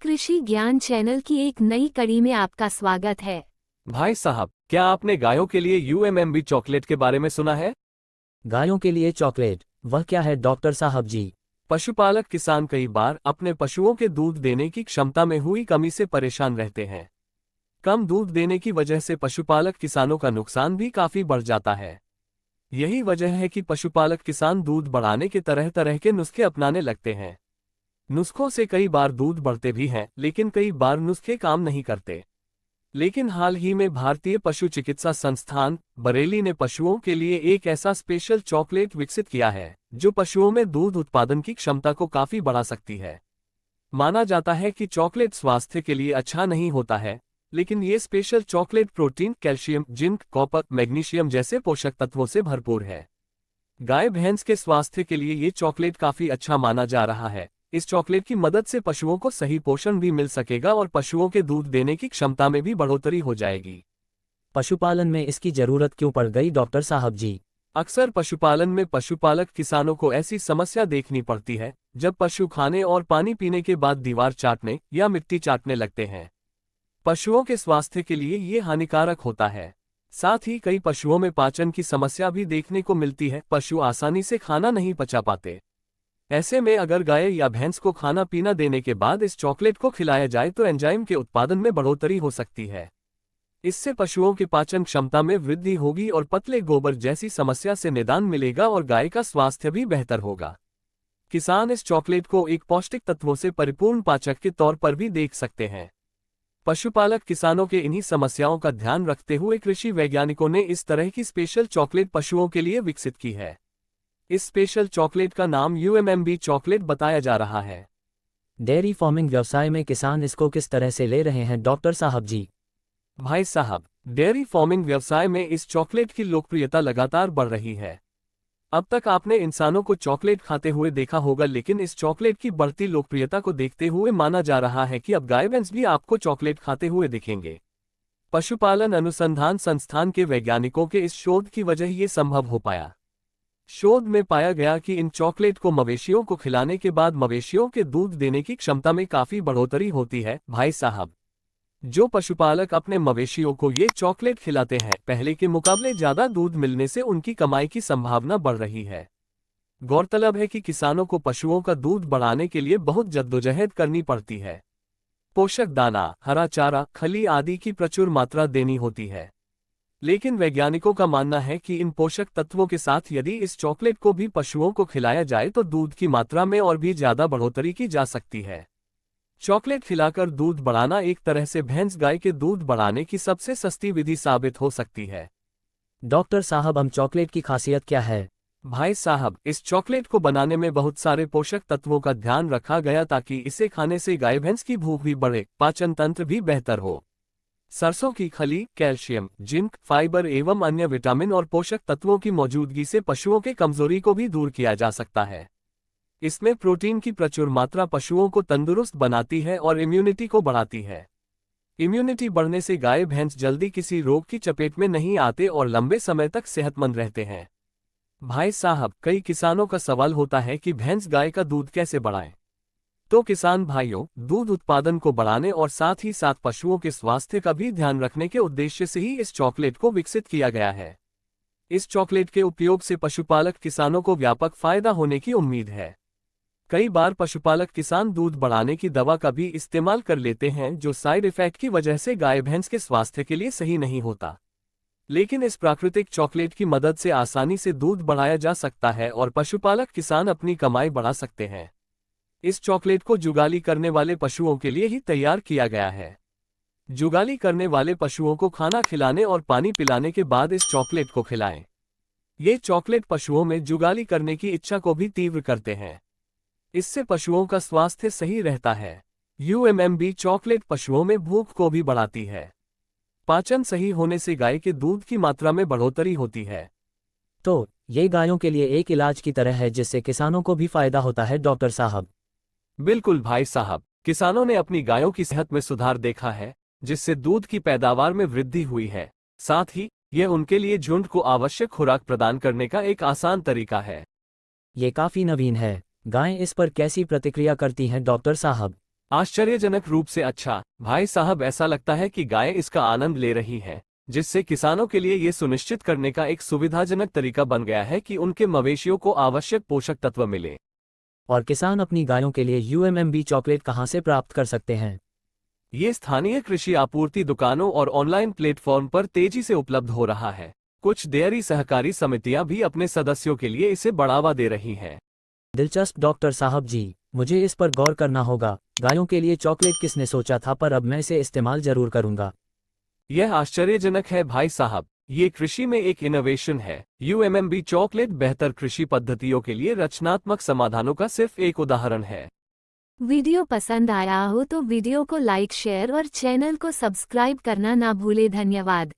कृषि ज्ञान चैनल की एक नई कड़ी में आपका स्वागत है। भाई साहब, क्या आपने गायों के लिए यूएमएमबी चॉकलेट के बारे में सुना है? गायों के लिए चॉकलेट, वह क्या है डॉक्टर साहब जी? पशुपालक किसान कई बार अपने पशुओं के दूध देने की क्षमता में हुई कमी से परेशान रहते हैं। कम दूध देने की वजह से पशुपालक किसानों का नुकसान भी काफी बढ़ जाता है। यही वजह है कि पशुपालक किसान दूध बढ़ाने के तरह तरह के नुस्खे अपनाने लगते हैं। नुस्खों से कई बार दूध बढ़ते भी हैं, लेकिन कई बार नुस्खे काम नहीं करते। लेकिन हाल ही में भारतीय पशु चिकित्सा संस्थान बरेली ने पशुओं के लिए एक ऐसा स्पेशल चॉकलेट विकसित किया है जो पशुओं में दूध उत्पादन की क्षमता को काफी बढ़ा सकती है। माना जाता है कि चॉकलेट स्वास्थ्य के लिए अच्छा नहीं होता है, लेकिन ये special chocolate protein, calcium, zinc, copper, magnesium जैसे पोषक तत्वों से भरपूर है। गाय भैंस के स्वास्थ्य के लिए ये चॉकलेट काफी अच्छा माना जा रहा है। इस चॉकलेट की मदद से पशुओं को सही पोषण भी मिल सकेगा और पशुओं के दूध देने की क्षमता में भी बढ़ोतरी हो जाएगी। पशुपालन में इसकी जरूरत क्यों पड़ गई डॉक्टर साहब जी? अक्सर पशुपालन में पशुपालक किसानों को ऐसी समस्या देखनी पड़ती है जब पशु खाने और पानी पीने के बाद दीवार चाटने या मिट्टी चाटने लगते हैं। पशुओं के स्वास्थ्य के लिए ये हानिकारक होता है। साथ ही कई पशुओं में पाचन की समस्या भी देखने को मिलती है। पशु आसानी से खाना नहीं पचा पाते। ऐसे में अगर गाय या भैंस को खाना पीना देने के बाद इस चॉकलेट को खिलाया जाए तो एंजाइम के उत्पादन में बढ़ोतरी हो सकती है। इससे पशुओं की पाचन क्षमता में वृद्धि होगी और पतले गोबर जैसी समस्या से निदान मिलेगा और गाय का स्वास्थ्य भी बेहतर होगा। किसान इस चॉकलेट को एक पौष्टिक तत्वों से परिपूर्ण पाचक के तौर पर भी देख सकते हैं। पशुपालक किसानों के इन्हीं समस्याओं का ध्यान रखते हुए कृषि वैज्ञानिकों ने इस तरह की स्पेशल चॉकलेट पशुओं के लिए विकसित की है। इस स्पेशल चॉकलेट का नाम यूएमएमबी चॉकलेट बताया जा रहा है। डेयरी फार्मिंग व्यवसाय में किसान इसको किस तरह से ले रहे हैं डॉक्टर साहब जी? भाई साहब, डेयरी फार्मिंग व्यवसाय में इस चॉकलेट की लोकप्रियता लगातार बढ़ रही है। अब तक आपने इंसानों को चॉकलेट खाते हुए देखा होगा, लेकिन इस चॉकलेट की बढ़ती लोकप्रियता को देखते हुए माना जा रहा है कि अब गाय भैंस भी आपको चॉकलेट खाते हुए दिखेंगे। पशुपालन अनुसंधान संस्थान के वैज्ञानिकों के इस शोध की वजह ये संभव हो पाया। शोध में पाया गया कि इन चॉकलेट को मवेशियों को खिलाने के बाद मवेशियों के दूध देने की क्षमता में काफी बढ़ोतरी होती है। भाई साहब, जो पशुपालक अपने मवेशियों को ये चॉकलेट खिलाते हैं, पहले के मुकाबले ज्यादा दूध मिलने से उनकी कमाई की संभावना बढ़ रही है। गौरतलब है कि किसानों को पशुओं का दूध बढ़ाने के लिए बहुत जद्दोजहद करनी पड़ती है। पोषक दाना, हरा चारा, खली आदि की प्रचुर मात्रा देनी होती है। लेकिन वैज्ञानिकों का मानना है कि इन पोषक तत्वों के साथ यदि इस चॉकलेट को भी पशुओं को खिलाया जाए तो दूध की मात्रा में और भी ज्यादा बढ़ोतरी की जा सकती है। चॉकलेट खिलाकर दूध बढ़ाना एक तरह से भैंस गाय के दूध बढ़ाने की सबसे सस्ती विधि साबित हो सकती है। डॉक्टर साहब, हम चॉकलेट की खासियत क्या है? भाई साहब, इस चॉकलेट को बनाने में बहुत सारे पोषक तत्वों का ध्यान रखा गया ताकि इसे खाने से गाय भैंस की भूख भी बढ़े, पाचन तंत्र भी बेहतर हो। सरसों की खली कैल्शियम, जिंक, फाइबर एवं अन्य विटामिन और पोषक तत्वों की मौजूदगी से पशुओं के कमजोरी को भी दूर किया जा सकता है। इसमें प्रोटीन की प्रचुर मात्रा पशुओं को तंदुरुस्त बनाती है और इम्यूनिटी को बढ़ाती है। इम्यूनिटी बढ़ने से गाय भैंस जल्दी किसी रोग की चपेट में नहीं आते और लंबे समय तक सेहतमंद रहते हैं। भाई साहब, कई किसानों का सवाल होता है कि भैंस गाय का दूध कैसे बढ़ाएं। तो किसान भाइयों, दूध उत्पादन को बढ़ाने और साथ ही साथ पशुओं के स्वास्थ्य का भी ध्यान रखने के उद्देश्य से ही इस चॉकलेट को विकसित किया गया है। इस चॉकलेट के उपयोग से पशुपालक किसानों को व्यापक फायदा होने की उम्मीद है। कई बार पशुपालक किसान दूध बढ़ाने की दवा का भी इस्तेमाल कर लेते हैं, जो साइड इफेक्ट की वजह से गाय भैंस के स्वास्थ्य के लिए सही नहीं होता। लेकिन इस प्राकृतिक चॉकलेट की मदद से आसानी से दूध बढ़ाया जा सकता है और पशुपालक किसान अपनी कमाई बढ़ा सकते हैं। इस चॉकलेट को जुगाली करने वाले पशुओं के लिए ही तैयार किया गया है। जुगाली करने वाले पशुओं को खाना खिलाने और पानी पिलाने के बाद इस चॉकलेट को खिलाएं। ये चॉकलेट पशुओं में जुगाली करने की इच्छा को भी तीव्र करते हैं। इससे पशुओं का स्वास्थ्य सही रहता है। यूएमएमबी चॉकलेट पशुओं में भूख को भी बढ़ाती है। पाचन सही होने से गाय के दूध की मात्रा में बढ़ोतरी होती है। तो ये गायों के लिए एक इलाज की तरह है जिससे किसानों को भी फायदा होता है डॉक्टर साहब? बिल्कुल भाई साहब, किसानों ने अपनी गायों की सेहत में सुधार देखा है, जिससे दूध की पैदावार में वृद्धि हुई है। साथ ही यह उनके लिए झुंड को आवश्यक खुराक प्रदान करने का एक आसान तरीका है। ये काफी नवीन है। गायें इस पर कैसी प्रतिक्रिया करती हैं डॉक्टर साहब? आश्चर्यजनक रूप से अच्छा, भाई साहब, ऐसा लगता है कि गायें इसका आनंद ले रही हैं, जिससे किसानों के लिए ये सुनिश्चित करने का एक सुविधाजनक तरीका बन गया है कि उनके मवेशियों को आवश्यक पोषक तत्व मिले। और किसान अपनी गायों के लिए यूएमएमबी चॉकलेट कहाँ से प्राप्त कर सकते हैं? ये स्थानीय कृषि आपूर्ति दुकानों और ऑनलाइन प्लेटफॉर्म पर तेजी से उपलब्ध हो रहा है। कुछ डेयरी सहकारी समितियां भी अपने सदस्यों के लिए इसे बढ़ावा दे रही हैं। दिलचस्प डॉक्टर साहब जी, मुझे इस पर गौर करना होगा। गायों के लिए चॉकलेट किसने सोचा था, पर अब मैं इसे इस्तेमाल जरूर करूंगा। यह आश्चर्यजनक है भाई साहब, ये कृषि में एक इनोवेशन है। यूएमएमबी चॉकलेट बेहतर कृषि पद्धतियों के लिए रचनात्मक समाधानों का सिर्फ एक उदाहरण है। वीडियो पसंद आया हो तो वीडियो को लाइक, शेयर और चैनल को सब्सक्राइब करना ना भूले। धन्यवाद।